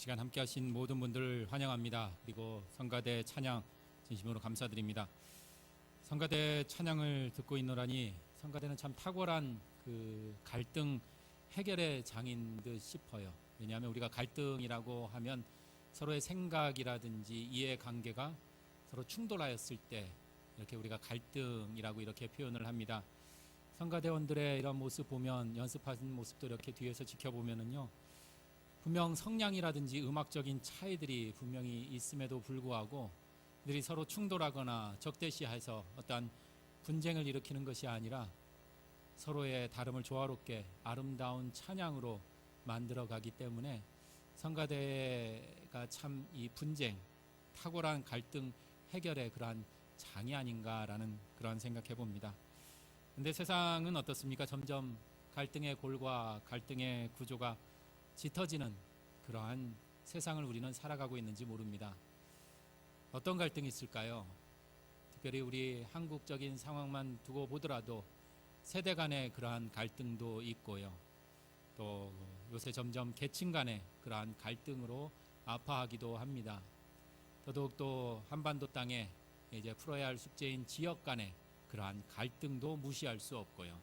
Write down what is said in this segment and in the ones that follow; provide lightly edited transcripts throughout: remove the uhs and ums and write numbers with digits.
시간 함께 하신 모든 분들을 환영합니다. 그리고 성가대 찬양 진심으로 감사드립니다. 성가대 찬양을 듣고 있노라니 성가대는 참 탁월한 그 갈등 해결의 장인 듯 싶어요. 왜냐하면 우리가 갈등이라고 하면 서로의 생각이라든지 이해관계가 서로 충돌하였을 때 이렇게 우리가 갈등이라고 이렇게 표현을 합니다. 성가대원들의 이런 모습 보면, 연습하는 모습도 이렇게 뒤에서 지켜보면은요, 분명 성량이라든지 음악적인 차이들이 분명히 있음에도 불구하고 그들이 서로 충돌하거나 적대시해서 어떠한 분쟁을 일으키는 것이 아니라 서로의 다름을 조화롭게 아름다운 찬양으로 만들어 가기 때문에 성가대가 참 이 분쟁, 탁월한 갈등 해결의 그러한 장이 아닌가라는 그런 생각해 봅니다. 근데 세상은 어떻습니까? 점점 갈등의 골과 갈등의 구조가 짙어지는 그러한 세상을 우리는 살아가고 있는지 모릅니다. 어떤 갈등이 있을까요? 특별히 우리 한국적인 상황만 두고 보더라도 세대 간의 그러한 갈등도 있고요. 또 요새 점점 계층 간의 그러한 갈등으로 아파하기도 합니다. 더더욱 또 한반도 땅에 이제 풀어야 할 숙제인 지역 간의 그러한 갈등도 무시할 수 없고요.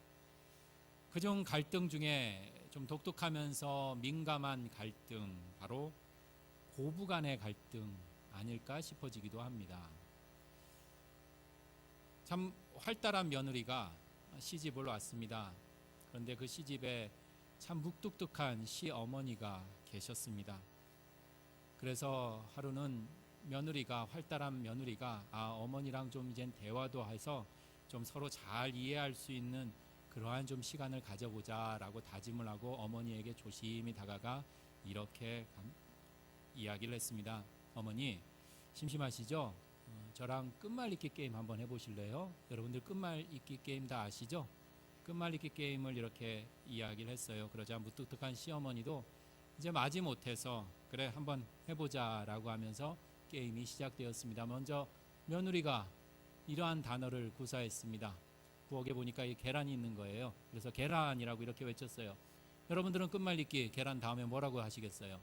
그중 갈등 중에 좀 독특하면서 민감한 갈등, 바로 고부 간의 갈등 아닐까 싶어지기도 합니다. 참 활달한 며느리가 시집을 왔습니다. 그런데 그 시집에 참 묵뚝뚝한 시어머니가 계셨습니다. 그래서 하루는 활달한 며느리가 어머니랑 좀 이젠 대화도 해서 좀 서로 잘 이해할 수 있는 그러한 좀 시간을 가져보자라고 다짐을 하고 어머니에게 조심히 다가가 이렇게 이야기를 했습니다. 어머니, 심심하시죠? 저랑 끝말잇기 게임 한번 해보실래요? 여러분들 끝말잇기 게임 다 아시죠? 끝말잇기 게임을 이렇게 이야기를 했어요. 그러자 무뚝뚝한 시어머니도 이제 마지못해서 그래 한번 해보자라고 하면서 게임이 시작되었습니다. 먼저 며느리가 이러한 단어를 구사했습니다. 부엌에 보니까 이 계란이 있는 거예요. 그래서 계란이라고 이렇게 외쳤어요. 여러분들은 끝말잇기 계란 다음에 뭐라고 하시겠어요?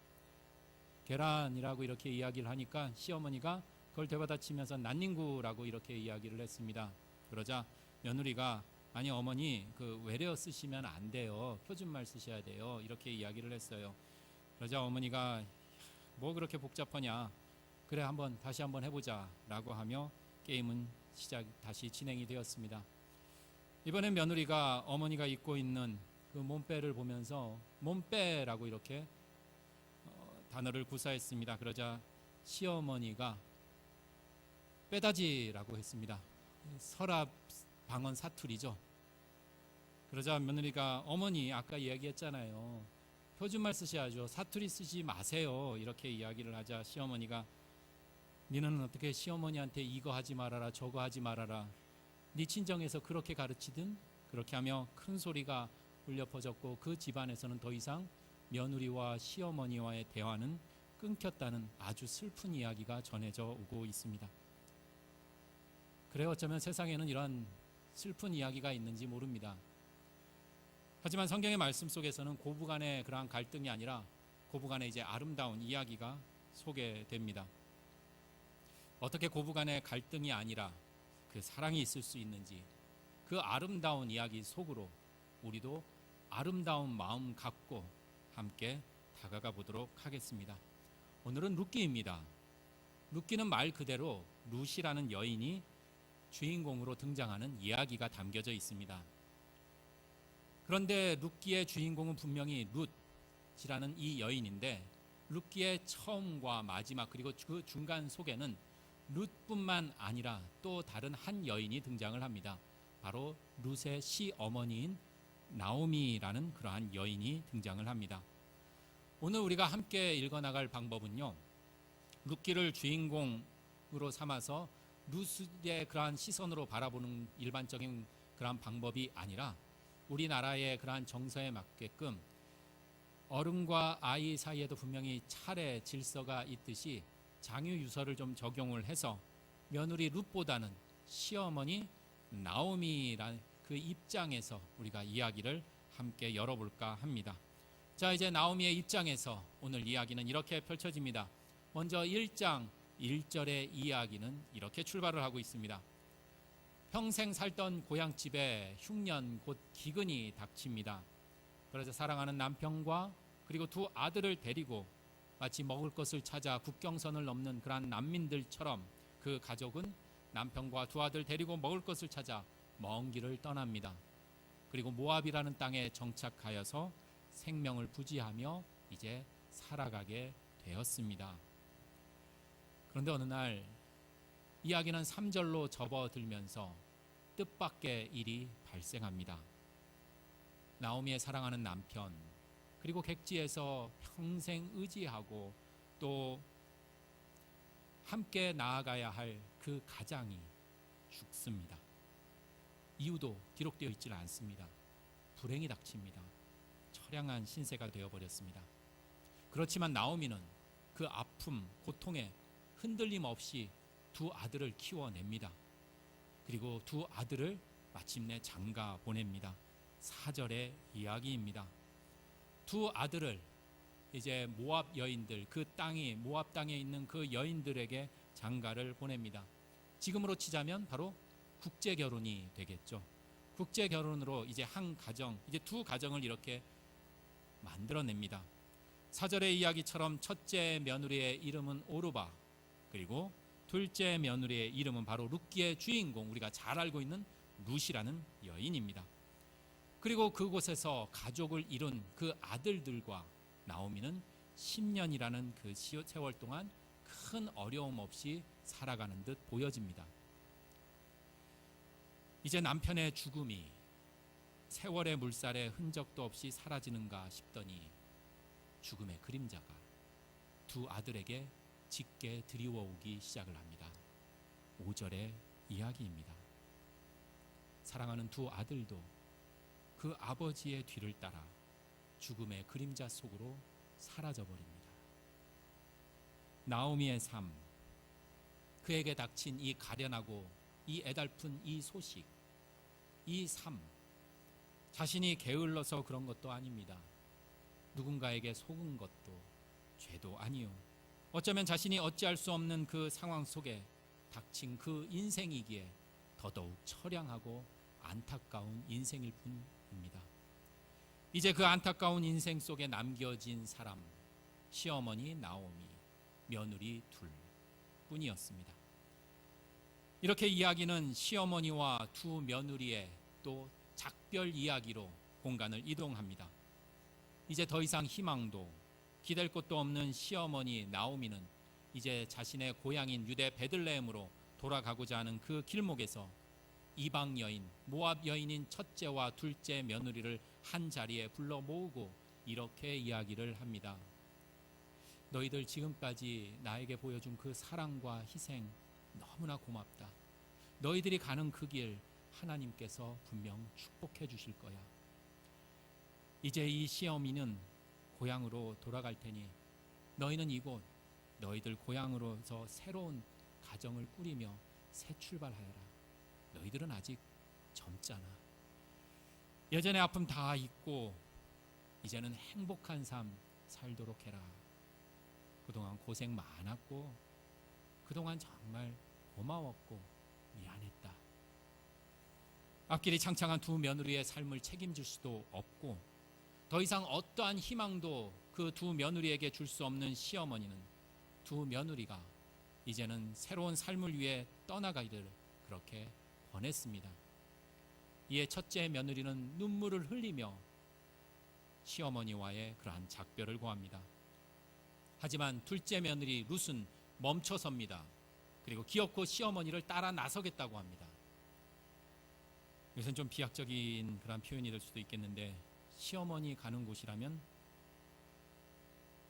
계란이라고 이렇게 이야기를 하니까 시어머니가 그걸 되받아치면서 난닝구라고 이렇게 이야기를 했습니다. 그러자 며느리가 아니 어머니 그 외래어 쓰시면 안 돼요. 표준말 쓰셔야 돼요. 이렇게 이야기를 했어요. 그러자 어머니가 뭐 그렇게 복잡하냐. 그래 다시 한번 해보자 라고 하며 게임은 다시 진행이 되었습니다. 이번엔 며느리가 어머니가 입고 있는 그 몸빼를 보면서 몸빼라고 이렇게 단어를 구사했습니다. 그러자 시어머니가 빼다지라고 했습니다. 서랍 방언 사투리죠. 그러자 며느리가 어머니 아까 이야기했잖아요. 표준말 쓰셔야죠. 사투리 쓰지 마세요. 이렇게 이야기를 하자 시어머니가 니는 어떻게 시어머니한테 이거 하지 말아라 저거 하지 말아라 네 친정에서 그렇게 가르치든 그렇게 하며 큰 소리가 울려 퍼졌고 그 집안에서는 더 이상 며느리와 시어머니와의 대화는 끊겼다는 아주 슬픈 이야기가 전해져 오고 있습니다. 그래 어쩌면 세상에는 이런 슬픈 이야기가 있는지 모릅니다. 하지만 성경의 말씀 속에서는 고부간의 그러한 갈등이 아니라 고부간의 이제 아름다운 이야기가 소개됩니다. 어떻게 고부간의 갈등이 아니라 그 사랑이 있을 수 있는지 그 아름다운 이야기 속으로 우리도 아름다운 마음 갖고 함께 다가가 보도록 하겠습니다. 오늘은 룻기입니다. 룻기는 말 그대로 룻이라는 여인이 주인공으로 등장하는 이야기가 담겨져 있습니다. 그런데 룻기의 주인공은 분명히 룻이라는 이 여인인데 룻기의 처음과 마지막 그리고 그 중간 속에는 룻뿐만 아니라 또 다른 한 여인이 등장을 합니다. 바로 룻의 시어머니인 나오미라는 그러한 여인이 등장을 합니다. 오늘 우리가 함께 읽어나갈 방법은요, 룻기를 주인공으로 삼아서 룻의 그러한 시선으로 바라보는 일반적인 그러한 방법이 아니라 우리나라의 그러한 정서에 맞게끔 어른과 아이 사이에도 분명히 차례 질서가 있듯이 장유유서를 좀 적용을 해서 며느리 룻보다는 시어머니 나오미라는 그 입장에서 우리가 이야기를 함께 열어볼까 합니다. 자, 이제 나오미의 입장에서 오늘 이야기는 이렇게 펼쳐집니다. 먼저 1장 1절의 이야기는 이렇게 출발을 하고 있습니다. 평생 살던 고향집에 흉년 곧 기근이 닥칩니다. 그래서 사랑하는 남편과 그리고 두 아들을 데리고 마치 먹을 것을 찾아 국경선을 넘는 그러한 난민들처럼 그 가족은 남편과 두 아들 데리고 먹을 것을 찾아 먼 길을 떠납니다. 그리고 모압이라는 땅에 정착하여서 생명을 부지하며 이제 살아가게 되었습니다. 그런데 어느 날 이야기는 3절로 접어들면서 뜻밖의 일이 발생합니다. 나오미의 사랑하는 남편, 그리고 객지에서 평생 의지하고 또 함께 나아가야 할 그 가장이 죽습니다. 이유도 기록되어 있지 않습니다. 불행이 닥칩니다. 처량한 신세가 되어버렸습니다. 그렇지만 나오미는 그 아픔, 고통에 흔들림 없이 두 아들을 키워냅니다. 그리고 두 아들을 마침내 장가 보냅니다. 4절의 이야기입니다. 두 아들을 이제 모압 여인들, 그 땅이 모압 땅에 있는 그 여인들에게 장가를 보냅니다. 지금으로 치자면 바로 국제 결혼이 되겠죠. 국제 결혼으로 이제 한 가정, 이제 두 가정을 이렇게 만들어냅니다. 4절의 이야기처럼 첫째 며느리의 이름은 오르바, 그리고 둘째 며느리의 이름은 바로 룻기의 주인공, 우리가 잘 알고 있는 룻이라는 여인입니다. 그리고 그곳에서 가족을 이룬 그 아들들과 나오미는 10년이라는 그 세월 동안 큰 어려움 없이 살아가는 듯 보여집니다. 이제 남편의 죽음이 세월의 물살에 흔적도 없이 사라지는가 싶더니 죽음의 그림자가 두 아들에게 짙게 드리워오기 시작을 합니다. 5절의 이야기입니다. 사랑하는 두 아들도 그 아버지의 뒤를 따라 죽음의 그림자 속으로 사라져버립니다. 나오미의 삶, 그에게 닥친 이 가련하고 이 애달픈 이 소식, 이 삶, 자신이 게을러서 그런 것도 아닙니다. 누군가에게 속은 것도 죄도 아니요, 어쩌면 자신이 어찌할 수 없는 그 상황 속에 닥친 그 인생이기에 더더욱 처량하고 안타까운 인생일 뿐입니다. 이제 그 안타까운 인생 속에 남겨진 사람, 시어머니 나오미, 며느리 둘 뿐이었습니다. 이렇게 이야기는 시어머니와 두 며느리의 또 작별 이야기로 공간을 이동합니다. 이제 더 이상 희망도 기댈 곳도 없는 시어머니 나오미는 이제 자신의 고향인 유대 베들레헴으로 돌아가고자 하는 그 길목에서 이방 여인, 모압 여인인 첫째와 둘째 며느리를 한 자리에 불러 모으고 이렇게 이야기를 합니다. 너희들 지금까지 나에게 보여준 그 사랑과 희생 너무나 고맙다. 너희들이 가는 그 길 하나님께서 분명 축복해 주실 거야. 이제 이 시어미는 고향으로 돌아갈 테니 너희는 이곳 너희들 고향으로서 새로운 가정을 꾸리며 새 출발하여라. 너희들은 아직 젊잖아. 예전의 아픔 다 잊고 이제는 행복한 삶 살도록 해라. 그동안 고생 많았고 그동안 정말 고마웠고 미안했다. 앞길이 창창한 두 며느리의 삶을 책임질 수도 없고 더 이상 어떠한 희망도 그 두 며느리에게 줄 수 없는 시어머니는 두 며느리가 이제는 새로운 삶을 위해 떠나가기를 그렇게 권했습니다. 이에 첫째 며느리는 눈물을 흘리며 시어머니와의 그러한 작별을 고합니다. 하지만 둘째 며느리 룻은 멈춰섭니다. 그리고 기어코 시어머니를 따라 나서겠다고 합니다. 이것은 좀 비약적인 그런 표현이 될 수도 있겠는데 시어머니 가는 곳이라면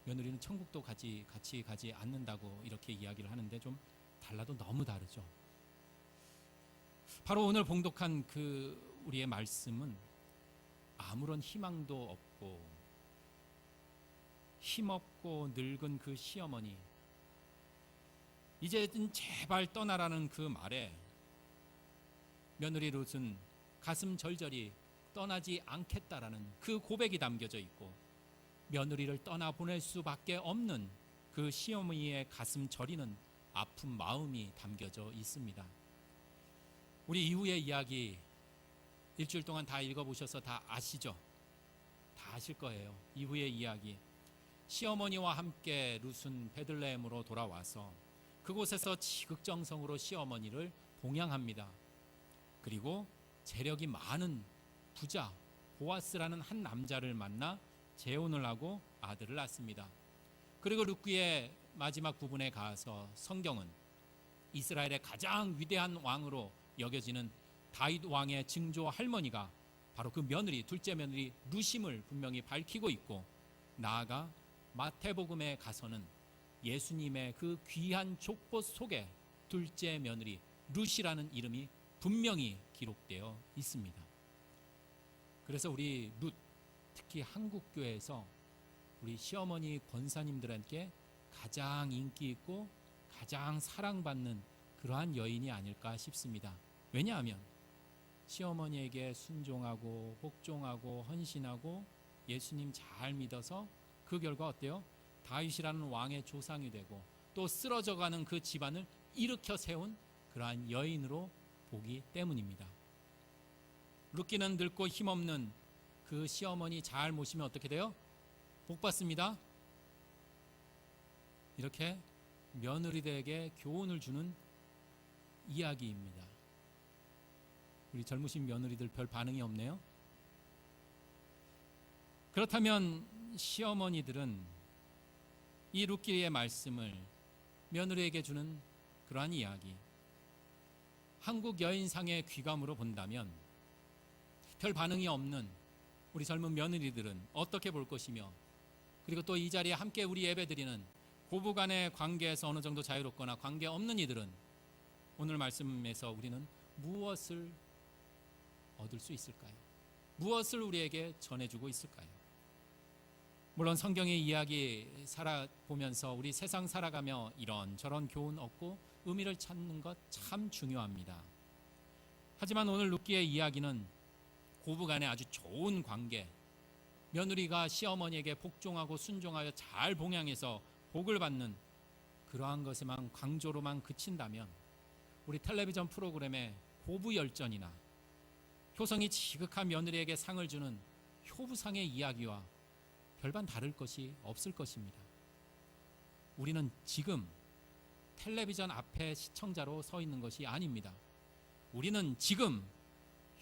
며느리는 천국도 같이 가지 않는다고 이렇게 이야기를 하는데 좀 달라도 너무 다르죠. 바로 오늘 봉독한 그 우리의 말씀은 아무런 희망도 없고 힘없고 늙은 그 시어머니, 이제는 제발 떠나라는 그 말에 며느리 룻은 가슴 절절히 떠나지 않겠다라는 그 고백이 담겨져 있고 며느리를 떠나보낼 수밖에 없는 그 시어머니의 가슴 저리는 아픈 마음이 담겨져 있습니다. 우리 이후의 이야기 일주일 동안 다 읽어보셔서 다 아시죠? 다 아실 거예요. 이후의 이야기. 시어머니와 함께 룻은 베들레헴으로 돌아와서 그곳에서 지극정성으로 시어머니를 봉양합니다. 그리고 재력이 많은 부자 보아스라는 한 남자를 만나 재혼을 하고 아들을 낳습니다. 그리고 룻기의 마지막 부분에 가서 성경은 이스라엘의 가장 위대한 왕으로 여겨지는 다윗 왕의 증조 할머니가 바로 그 며느리, 둘째 며느리 룻임을 분명히 밝히고 있고, 나아가 마태복음에 가서는 예수님의 그 귀한 족보 속에 둘째 며느리 룻이라는 이름이 분명히 기록되어 있습니다. 그래서 우리 룻, 특히 한국교회에서 우리 시어머니 권사님들에게 가장 인기 있고 가장 사랑받는 그러한 여인이 아닐까 싶습니다. 왜냐하면 시어머니에게 순종하고 복종하고 헌신하고 예수님 잘 믿어서 그 결과 어때요? 다윗이라는 왕의 조상이 되고 또 쓰러져가는 그 집안을 일으켜 세운 그러한 여인으로 보기 때문입니다. 룻기는 늙고 힘없는 그 시어머니 잘 모시면 어떻게 돼요? 복 받습니다. 이렇게 며느리들에게 교훈을 주는 이야기입니다. 우리 젊으신 며느리들 별 반응이 없네요. 그렇다면 시어머니들은 이 룻기의 말씀을 며느리에게 주는 그러한 이야기, 한국 여인상의 귀감으로 본다면 별 반응이 없는 우리 젊은 며느리들은 어떻게 볼 것이며, 그리고 또 이 자리에 함께 우리 예배드리는 고부간의 관계에서 어느 정도 자유롭거나 관계 없는 이들은 오늘 말씀에서 우리는 무엇을 얻을 수 있을까요? 무엇을 우리에게 전해주고 있을까요? 물론 성경의 이야기 살아보면서 우리 세상 살아가며 이런저런 교훈 얻고 의미를 찾는 것 참 중요합니다. 하지만 오늘 룻기의 이야기는 고부간의 아주 좋은 관계, 며느리가 시어머니에게 복종하고 순종하여 잘 봉양해서 복을 받는 그러한 것에만 강조로만 그친다면 우리 텔레비전 프로그램의 고부열전이나 효성이 지극한 며느리에게 상을 주는 효부상의 이야기와 별반 다를 것이 없을 것입니다. 우리는 지금 텔레비전 앞에 시청자로 서 있는 것이 아닙니다. 우리는 지금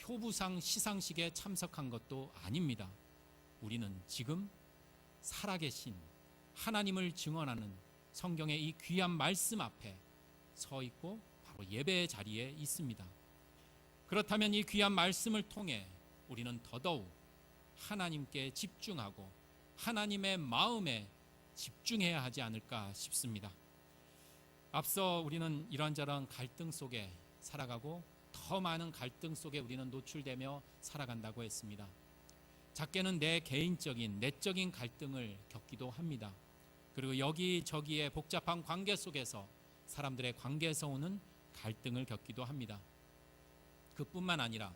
효부상 시상식에 참석한 것도 아닙니다. 우리는 지금 살아계신 하나님을 증언하는 성경의 이 귀한 말씀 앞에 서 있고 바로 예배의 자리에 있습니다. 그렇다면 이 귀한 말씀을 통해 우리는 더더욱 하나님께 집중하고 하나님의 마음에 집중해야 하지 않을까 싶습니다. 앞서 우리는 이런저런 갈등 속에 살아가고 더 많은 갈등 속에 우리는 노출되며 살아간다고 했습니다. 작게는 내 개인적인 내적인 갈등을 겪기도 합니다. 그리고 여기저기의 복잡한 관계 속에서 사람들의 관계에서 오는 갈등을 겪기도 합니다. 그뿐만 아니라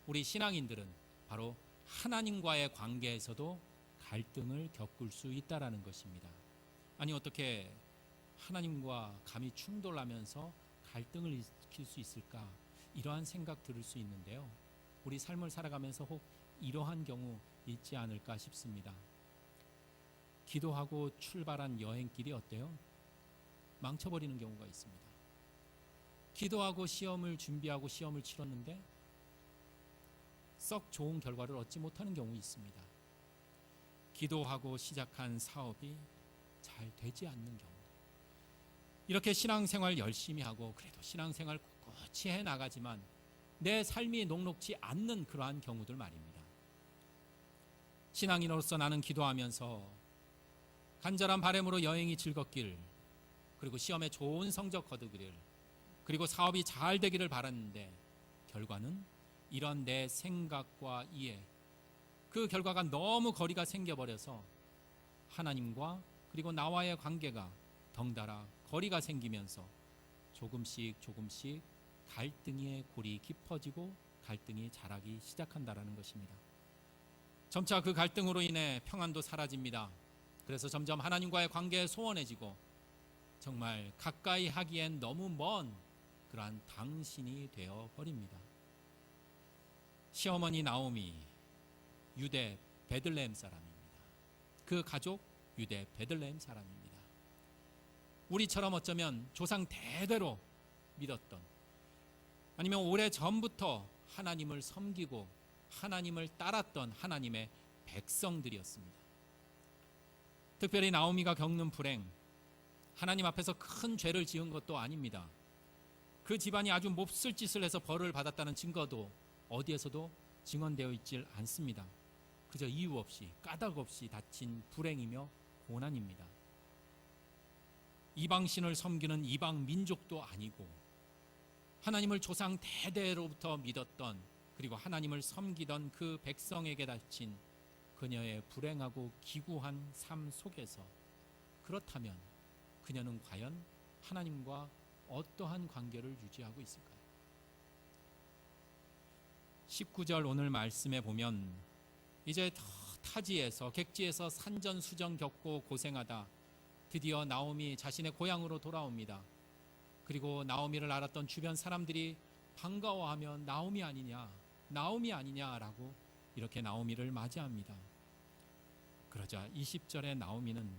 우리 신앙인들은 바로 하나님과의 관계에서도 갈등을 겪을 수 있다라는 것입니다. 아니 어떻게 하나님과 감히 충돌하면서 갈등을 일으킬 수 있을까? 이러한 생각 들을 수 있는데요. 우리 삶을 살아가면서 혹 이러한 경우 있지 않을까 싶습니다. 기도하고 출발한 여행길이 어때요? 망쳐버리는 경우가 있습니다. 기도하고 시험을 준비하고 시험을 치렀는데 썩 좋은 결과를 얻지 못하는 경우 있습니다. 기도하고 시작한 사업이 잘 되지 않는 경우, 이렇게 신앙생활 열심히 하고 그래도 신앙생활 꿋꿋이 해나가지만 내 삶이 녹록지 않는 그러한 경우들 말입니다. 신앙인으로서 나는 기도하면서 간절한 바람으로 여행이 즐겁길, 그리고 시험에 좋은 성적 거두기를, 그리고 사업이 잘 되기를 바랐는데 결과는 이런 내 생각과 이해, 그 결과가 너무 거리가 생겨버려서 하나님과 그리고 나와의 관계가 덩달아 거리가 생기면서 조금씩 갈등의 골이 깊어지고 갈등이 자라기 시작한다라는 것입니다. 점차 그 갈등으로 인해 평안도 사라집니다. 그래서 점점 하나님과의 관계에 소원해지고 정말 가까이 하기엔 너무 먼 그러한 당신이 되어 버립니다. 시어머니 나오미 유대 베들레헴 사람입니다. 그 가족 유대 베들레헴 사람입니다. 우리처럼 어쩌면 조상 대대로 믿었던, 아니면 오래전부터 하나님을 섬기고 하나님을 따랐던 하나님의 백성들이었습니다. 특별히 나오미가 겪는 불행, 하나님 앞에서 큰 죄를 지은 것도 아닙니다. 그 집안이 아주 몹쓸 짓을 해서 벌을 받았다는 증거도 어디에서도 증언되어 있질 않습니다. 그저 이유 없이 까닭 없이 닥친 불행이며 고난입니다. 이방신을 섬기는 이방 민족도 아니고 하나님을 조상 대대로부터 믿었던, 그리고 하나님을 섬기던 그 백성에게 닥친 그녀의 불행하고 기구한 삶 속에서, 그렇다면 그녀는 과연 하나님과 어떠한 관계를 유지하고 있을까요? 19절 오늘 말씀에 보면 이제 타지에서 객지에서 산전수전 겪고 고생하다 드디어 나오미 자신의 고향으로 돌아옵니다. 그리고 나오미를 알았던 주변 사람들이 반가워하며 나오미 아니냐, 나오미 아니냐라고 이렇게 나오미를 맞이합니다. 그러자 20절에 나오미는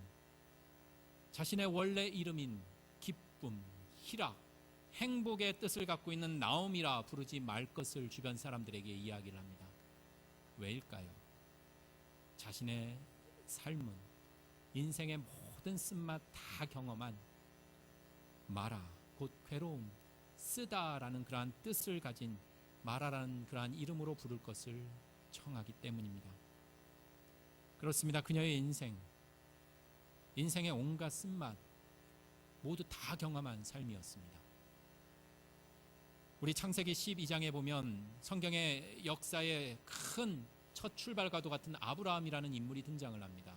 자신의 원래 이름인 기쁨, 희락, 행복의 뜻을 갖고 있는 나오미라 부르지 말 것을 주변 사람들에게 이야기를 합니다. 왜일까요? 자신의 삶은 인생의 모든 쓴맛 다 경험한 마라, 곧 괴로움, 쓰다라는 그러한 뜻을 가진 마라라는 그러한 이름으로 부를 것을 청하기 때문입니다. 그렇습니다. 그녀의 인생의 온갖 쓴맛 모두 다 경험한 삶이었습니다. 우리 창세기 12장에 보면 성경의 역사의 큰 첫 출발과도 같은 아브라함이라는 인물이 등장을 합니다.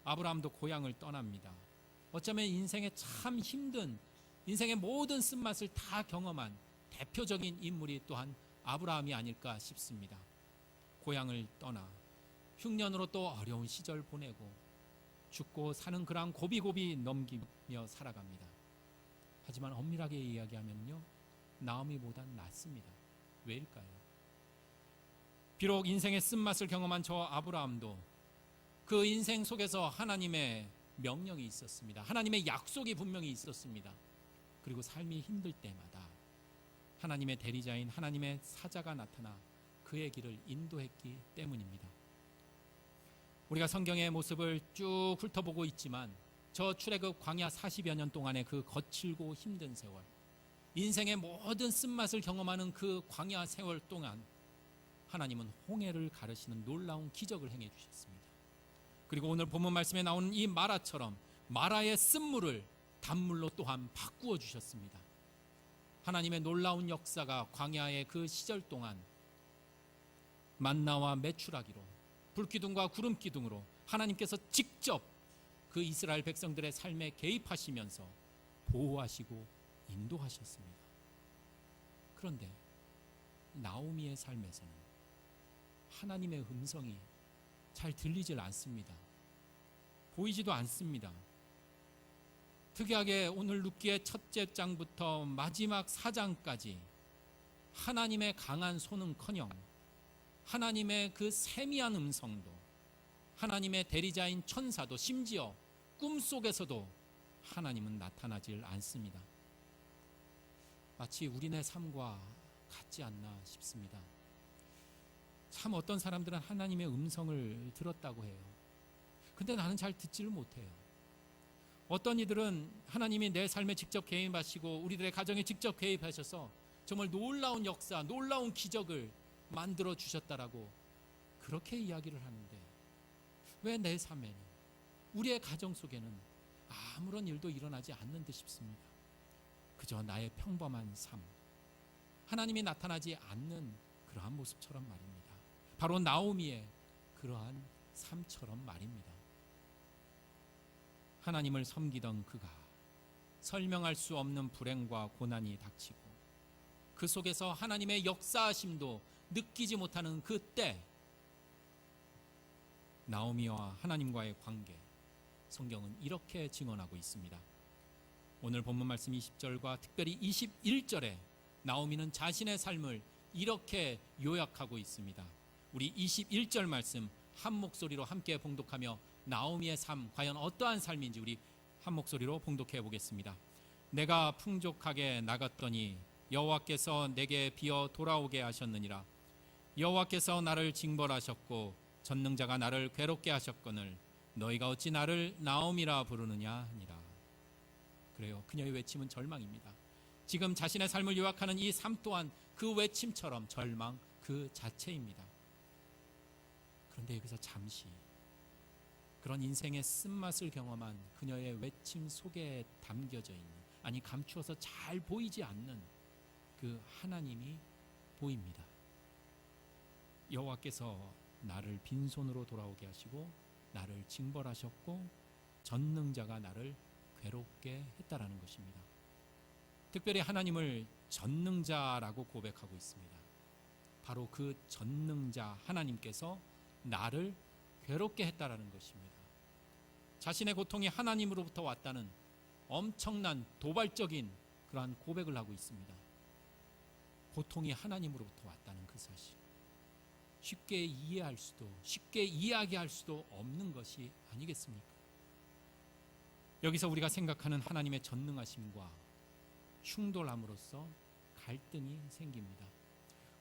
아브라함도 고향을 떠납니다. 어쩌면 인생에 참 힘든, 인생의 모든 쓴맛을 다 경험한 대표적인 인물이 또한 아브라함이 아닐까 싶습니다. 고향을 떠나 흉년으로 또 어려운 시절 보내고 죽고 사는 그런 고비고비 넘기며 살아갑니다. 하지만 엄밀하게 이야기하면요, 나오미보단 낫습니다. 왜일까요? 비록 인생의 쓴맛을 경험한 저 아브라함도 그 인생 속에서 하나님의 명령이 있었습니다. 하나님의 약속이 분명히 있었습니다. 그리고 삶이 힘들 때마다 하나님의 대리자인 하나님의 사자가 나타나 그의 길을 인도했기 때문입니다. 우리가 성경의 모습을 쭉 훑어보고 있지만 저 출애굽 광야 40여 년 동안의 그 거칠고 힘든 세월, 인생의 모든 쓴맛을 경험하는 그 광야 세월 동안 하나님은 홍해를 가르시는 놀라운 기적을 행해 주셨습니다. 그리고 오늘 본문 말씀에 나오는 이 마라처럼 마라의 쓴물을 단물로 또한 바꾸어 주셨습니다. 하나님의 놀라운 역사가 광야의 그 시절 동안 만나와 메추라기로, 불기둥과 구름기둥으로 하나님께서 직접 그 이스라엘 백성들의 삶에 개입하시면서 보호하시고 인도하셨습니다. 그런데 나오미의 삶에서는 하나님의 음성이 잘 들리질 않습니다. 보이지도 않습니다. 특이하게 오늘 룻기의 첫째 장부터 마지막 4장까지 하나님의 강한 손은커녕 하나님의 그 세미한 음성도, 하나님의 대리자인 천사도, 심지어 꿈속에서도 하나님은 나타나질 않습니다. 마치 우리네 삶과 같지 않나 싶습니다. 참 어떤 사람들은 하나님의 음성을 들었다고 해요. 근데 나는 잘 듣지를 못해요. 어떤 이들은 하나님이 내 삶에 직접 개입하시고 우리들의 가정에 직접 개입하셔서 정말 놀라운 역사, 놀라운 기적을 만들어 주셨다라고 그렇게 이야기를 하는데, 왜 내 삶에는, 우리의 가정 속에는 아무런 일도 일어나지 않는 듯 싶습니다. 그저 나의 평범한 삶, 하나님이 나타나지 않는 그러한 모습처럼 말입니다. 바로 나오미의 그러한 삶처럼 말입니다. 하나님을 섬기던 그가 설명할 수 없는 불행과 고난이 닥치고 그 속에서 하나님의 역사하심도 느끼지 못하는 그때 나오미와 하나님과의 관계, 성경은 이렇게 증언하고 있습니다. 오늘 본문 말씀 20절과 특별히 21절에 나오미는 자신의 삶을 이렇게 요약하고 있습니다. 우리 21절 말씀 한 목소리로 함께 봉독하며 나오미의 삶, 과연 어떠한 삶인지 우리 한 목소리로 봉독해 보겠습니다. 내가 풍족하게 나갔더니 여호와께서 내게 비어 돌아오게 하셨느니라. 여호와께서 나를 징벌하셨고 전능자가 나를 괴롭게 하셨거늘 너희가 어찌 나를 나오미라 부르느냐 하니라. 그래요, 그녀의 외침은 절망입니다. 지금 자신의 삶을 요약하는 이 삶 또한 그 외침처럼 절망 그 자체입니다. 그런데 여기서 잠시 그런 인생의 쓴맛을 경험한 그녀의 외침 속에 담겨져 있는, 아니 감추어서 잘 보이지 않는 그 하나님이 보입니다. 여호와께서 나를 빈손으로 돌아오게 하시고 나를 징벌하셨고 전능자가 나를 괴롭게 했다라는 것입니다. 특별히 하나님을 전능자라고 고백하고 있습니다. 바로 그 전능자 하나님께서 나를 괴롭게 했다라는 것입니다. 자신의 고통이 하나님으로부터 왔다는 엄청난 도발적인 그러한 고백을 하고 있습니다. 고통이 하나님으로부터 왔다는 그 사실, 쉽게 이해할 수도, 쉽게 이야기할 수도 없는 것이 아니겠습니까? 여기서 우리가 생각하는 하나님의 전능하심과 충돌함으로써 갈등이 생깁니다.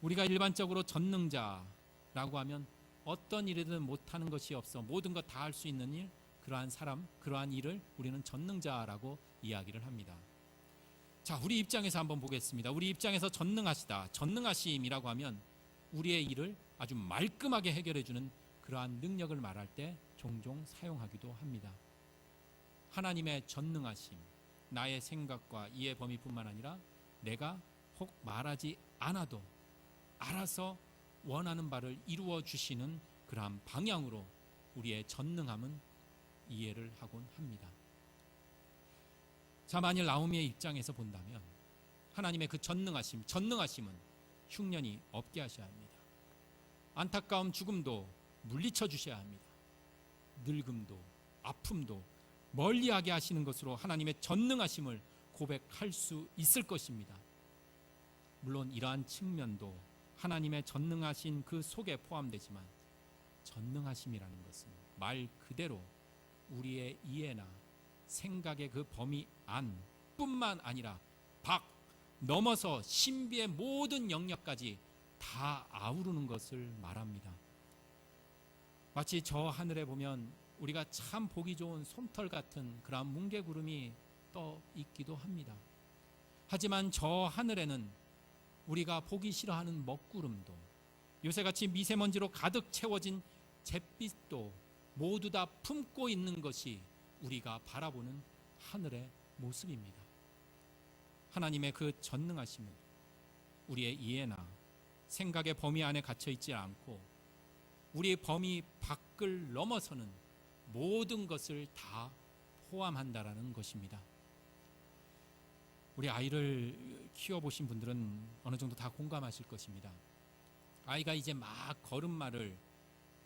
우리가 일반적으로 전능자라고 하면 어떤 일이든 못하는 것이 없어 모든 것 다 할 수 있는 일, 그러한 사람, 그러한 일을 우리는 전능자라고 이야기를 합니다. 자, 우리 입장에서 한번 보겠습니다. 우리 입장에서 전능하시다, 전능하심이라고 하면 우리의 일을 아주 말끔하게 해결해주는 그러한 능력을 말할 때 종종 사용하기도 합니다. 하나님의 전능하심, 나의 생각과 이해 범위뿐만 아니라 내가 혹 말하지 않아도 알아서 원하는 바를 이루어 주시는 그러한 방향으로 우리의 전능함은 이해를 하곤 합니다. 자, 만일 나오미의 입장에서 본다면 하나님의 그 전능하심은 흉년이 없게 하셔야 합니다. 안타까움, 죽음도 물리쳐 주셔야 합니다. 늙음도 아픔도 멀리하게 하시는 것으로 하나님의 전능하심을 고백할 수 있을 것입니다. 물론 이러한 측면도 하나님의 전능하신 그 속에 포함되지만, 전능하심이라는 것은 말 그대로 우리의 이해나 생각의 그 범위 안 뿐만 아니라 밖 넘어서 신비의 모든 영역까지 다 아우르는 것을 말합니다. 마치 저 하늘에 보면 우리가 참 보기 좋은 솜털 같은 그런 뭉게구름이 떠 있기도 합니다. 하지만 저 하늘에는 우리가 보기 싫어하는 먹구름도, 요새같이 미세먼지로 가득 채워진 잿빛도 모두 다 품고 있는 것이 우리가 바라보는 하늘의 모습입니다. 하나님의 그 전능하심은 우리의 이해나 생각의 범위 안에 갇혀 있지 않고 우리의 범위 밖을 넘어서는 모든 것을 다 포함한다라는 것입니다. 우리 아이를 키워보신 분들은 어느 정도 다 공감하실 것입니다. 아이가 이제 막 걸음마를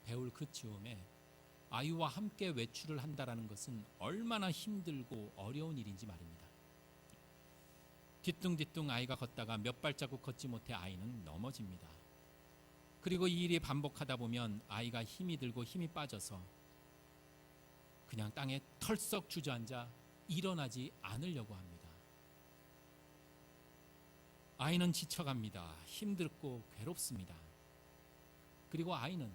배울 그 즈음에 아이와 함께 외출을 한다라는 것은 얼마나 힘들고 어려운 일인지 말입니다. 뒤뚱뒤뚱 아이가 걷다가 몇 발자국 걷지 못해 아이는 넘어집니다. 그리고 이 일이 반복하다 보면 아이가 힘이 들고 힘이 빠져서 그냥 땅에 털썩 주저앉아 일어나지 않으려고 합니다. 아이는 지쳐갑니다. 힘들고 괴롭습니다. 그리고 아이는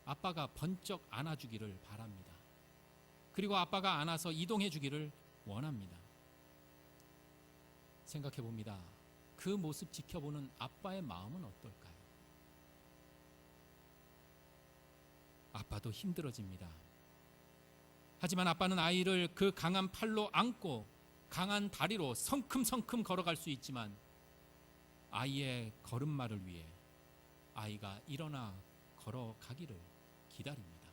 아빠가 번쩍 안아주기를 바랍니다. 그리고 아빠가 안아서 이동해 주기를 원합니다. 생각해 봅니다. 그 모습 지켜보는 아빠의 마음은 어떨까요? 아빠도 힘들어집니다. 하지만 아빠는 아이를 그 강한 팔로 안고 강한 다리로 성큼성큼 걸어갈 수 있지만 아이의 걸음마를 위해 아이가 일어나 걸어가기를 기다립니다.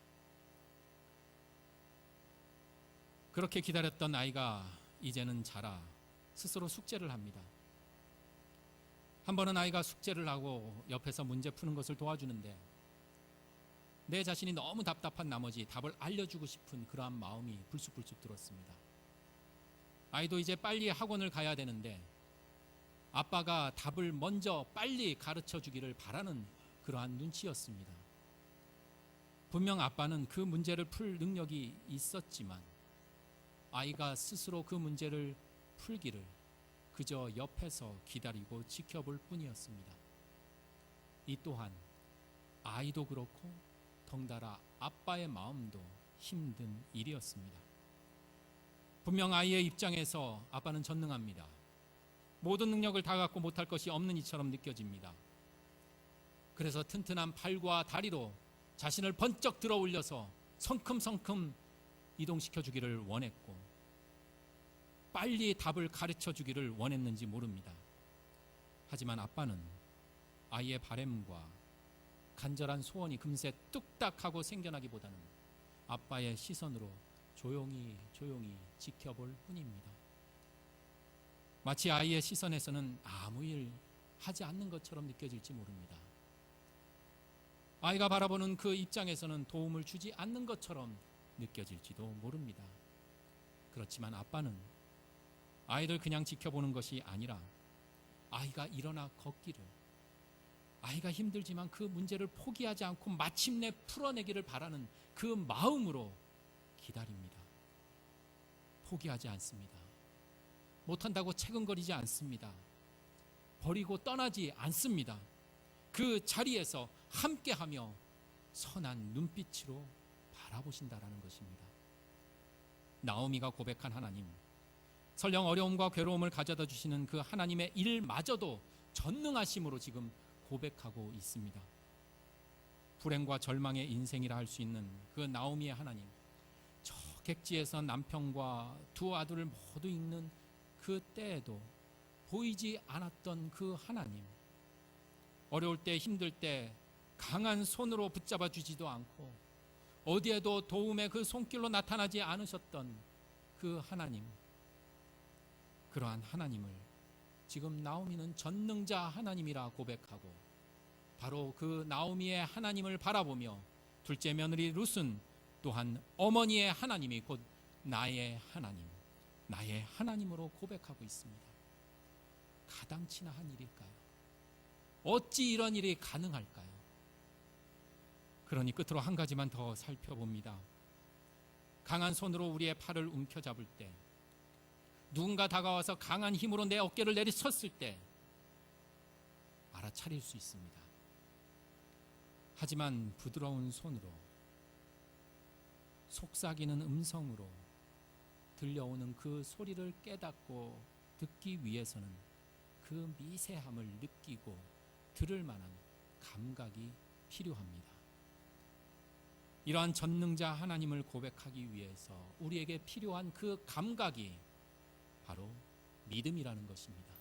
그렇게 기다렸던 아이가 이제는 자라 스스로 숙제를 합니다. 한 번은 아이가 숙제를 하고 옆에서 문제 푸는 것을 도와주는데 내 자신이 너무 답답한 나머지 답을 알려주고 싶은 그러한 마음이 불쑥불쑥 들었습니다. 아이도 이제 빨리 학원을 가야 되는데 아빠가 답을 먼저 빨리 가르쳐 주기를 바라는 그러한 눈치였습니다. 분명 아빠는 그 문제를 풀 능력이 있었지만 아이가 스스로 그 문제를 풀기를 그저 옆에서 기다리고 지켜볼 뿐이었습니다. 이 또한 아이도 그렇고 덩달아 아빠의 마음도 힘든 일이었습니다. 분명 아이의 입장에서 아빠는 전능합니다. 모든 능력을 다 갖고 못할 것이 없는 이처럼 느껴집니다. 그래서 튼튼한 팔과 다리로 자신을 번쩍 들어 올려서 성큼성큼 이동시켜 주기를 원했고 빨리 답을 가르쳐 주기를 원했는지 모릅니다. 하지만 아빠는 아이의 바램과 간절한 소원이 금세 뚝딱하고 생겨나기보다는 아빠의 시선으로 조용히 지켜볼 뿐입니다. 마치 아이의 시선에서는 아무 일 하지 않는 것처럼 느껴질지 모릅니다. 아이가 바라보는 그 입장에서는 도움을 주지 않는 것처럼 느껴질지도 모릅니다. 그렇지만 아빠는 아이를 그냥 지켜보는 것이 아니라 아이가 일어나 걷기를, 아이가 힘들지만 그 문제를 포기하지 않고 마침내 풀어내기를 바라는 그 마음으로 기다립니다. 포기하지 않습니다. 못한다고 채근거리지 않습니다. 버리고 떠나지 않습니다. 그 자리에서 함께하며 선한 눈빛으로 바라보신다라는 것입니다. 나오미가 고백한 하나님, 설령 어려움과 괴로움을 가져다 주시는 그 하나님의 일마저도 전능하심으로 지금 고백하고 있습니다. 불행과 절망의 인생이라 할 수 있는 그 나오미의 하나님, 저 객지에서 남편과 두 아들을 모두 잃는 그 때에도 보이지 않았던 그 하나님, 어려울 때 힘들 때 강한 손으로 붙잡아 주지도 않고 어디에도 도움의 그 손길로 나타나지 않으셨던 그 하나님, 그러한 하나님을 지금 나오미는 전능자 하나님이라 고백하고 바로 그 나오미의 하나님을 바라보며 둘째 며느리 룻은 또한 어머니의 하나님이 곧 나의 하나님, 나의 하나님으로 고백하고 있습니다. 가당치나 한 일일까요? 어찌 이런 일이 가능할까요? 그러니 끝으로 한 가지만 더 살펴봅니다. 강한 손으로 우리의 팔을 움켜잡을 때, 누군가 다가와서 강한 힘으로 내 어깨를 내리쳤을 때 알아차릴 수 있습니다. 하지만 부드러운 손으로, 속삭이는 음성으로 들려오는 그 소리를 깨닫고 듣기 위해서는 그 미세함을 느끼고 들을 만한 감각이 필요합니다. 이러한 전능자 하나님을 고백하기 위해서 우리에게 필요한 그 감각이 바로 믿음이라는 것입니다.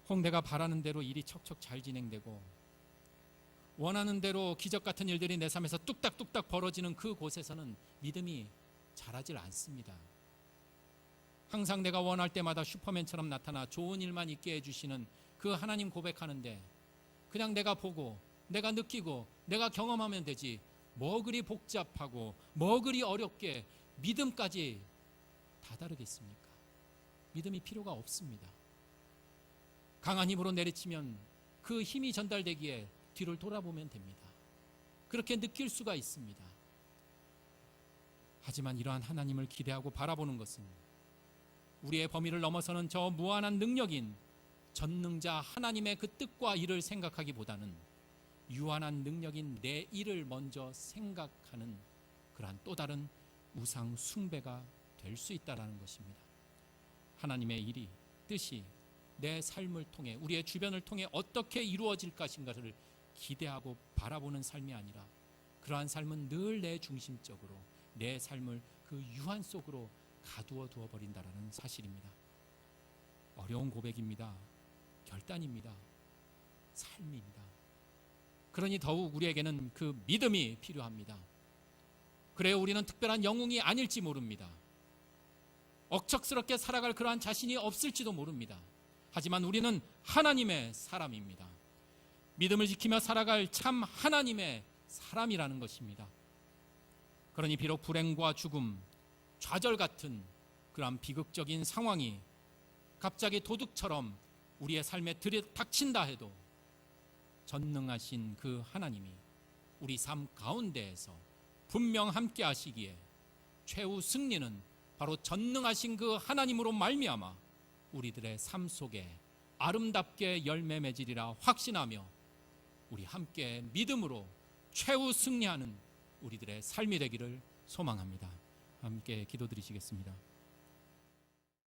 혹 내가 바라는 대로 일이 척척 잘 진행되고 원하는 대로 기적 같은 일들이 내 삶에서 뚝딱뚝딱 벌어지는 그 곳에서는 믿음이 자라질 않습니다. 항상 내가 원할 때마다 슈퍼맨처럼 나타나 좋은 일만 있게 해주시는 그 하나님 고백하는데 그냥 내가 보고 내가 느끼고 내가 경험하면 되지, 뭐 그리 복잡하고 뭐 그리 어렵게 믿음까지 다다르겠습니까? 믿음이 필요가 없습니다. 강한 힘으로 내리치면 그 힘이 전달되기에 뒤를 돌아보면 됩니다. 그렇게 느낄 수가 있습니다. 하지만 이러한 하나님을 기대하고 바라보는 것은 우리의 범위를 넘어서는 저 무한한 능력인 전능자 하나님의 그 뜻과 일을 생각하기보다는 유한한 능력인 내 일을 먼저 생각하는 그러한 또 다른 우상 숭배가 될 수 있다는 것입니다. 하나님의 일이, 뜻이 내 삶을 통해, 우리의 주변을 통해 어떻게 이루어질 것인가를 기대하고 바라보는 삶이 아니라 그러한 삶은 늘 내 중심적으로 내 삶을 그 유한 속으로 가두어 두어 버린다라는 사실입니다. 어려운 고백입니다. 결단입니다. 삶입니다. 그러니 더욱 우리에게는 그 믿음이 필요합니다. 그래야 우리는 특별한 영웅이 아닐지 모릅니다. 억척스럽게 살아갈 그러한 자신이 없을지도 모릅니다. 하지만 우리는 하나님의 사람입니다. 믿음을 지키며 살아갈 참 하나님의 사람이라는 것입니다. 그러니 비록 불행과 죽음, 좌절 같은 그러한 비극적인 상황이 갑자기 도둑처럼 우리의 삶에 들이닥친다 해도 전능하신 그 하나님이 우리 삶 가운데에서 분명 함께 하시기에 최후 승리는 바로 전능하신 그 하나님으로 말미암아 우리들의 삶 속에 아름답게 열매 맺으리라 확신하며 우리 함께 믿음으로 최후 승리하는 우리들의 삶이 되기를 소망합니다. 함께 기도드리시겠습니다.